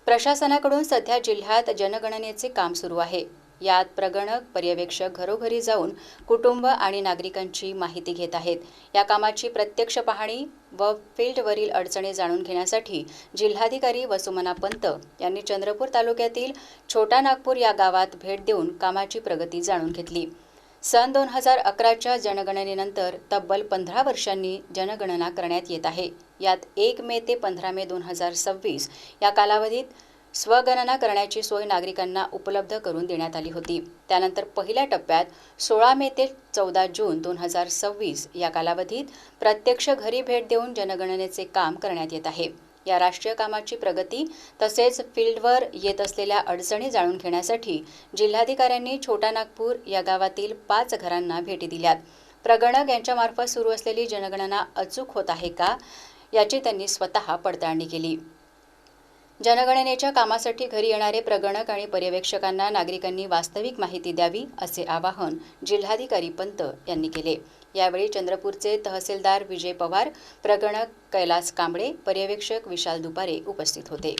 प्रशासनाकडून सध्या जिल्ह्यात जनगणनेचे काम सुरू आहे। यात प्रगणक पर्यवेक्षक घरोघरी जाऊन कुटुंब आणि नागरिकांची माहिती घेत आहेत। या कामाची प्रत्यक्ष पाहणी व फील्डवरील अडचणी जाणून घेण्यासाठी जिल्हाधिकारी वसुमना पंत यांनी चंद्रपूर तालुक्यातील छोटा नागपूर या गावात भेट देऊन कामाची प्रगती जाणून घेतली। सन 2011च्या जनगणनेनंतर तब्बल 15 वर्षांनी जनगणना करण्यात येत आहे। यात 1 मे ते 15 मे 2026 या कालावधीत स्वगणना करण्याची सोय नागरिकांना उपलब्ध करून देण्यात आली होती। त्यानंतर पहिल्या टप्प्यात 16 मे ते 14 जून 2026 या कालावधीत प्रत्यक्ष घरी भेट देऊन जनगणनेचे काम करण्यात येत आहे। या राष्ट्रीय कामाची प्रगती तसेच फील्डवर येत असलेल्या अडचणी जाणून घेण्यासाठी जिल्हाधिकाऱ्यांनी छोटा नागपूर या गावातील 5 घरांना भेटी दिल्यात। प्रगणक यांच्यामार्फत सुरू असलेली जनगणना अचूक होत आहे का याची त्यांनी स्वतः पडताळणी केली। जनगणनेच्या कामासाठी घरी येणारे प्रगणक आणि पर्यवेक्षकांना नागरिकांनी वास्तविक माहिती द्यावी असे आवाहन जिल्हाधिकारी पंत यांनी केले। यावेळी चंद्रपूरचे तहसीलदार विजय पवार, प्रगणक कैलास कांबळे, पर्यवेक्षक विशाल दुपारे उपस्थित होते।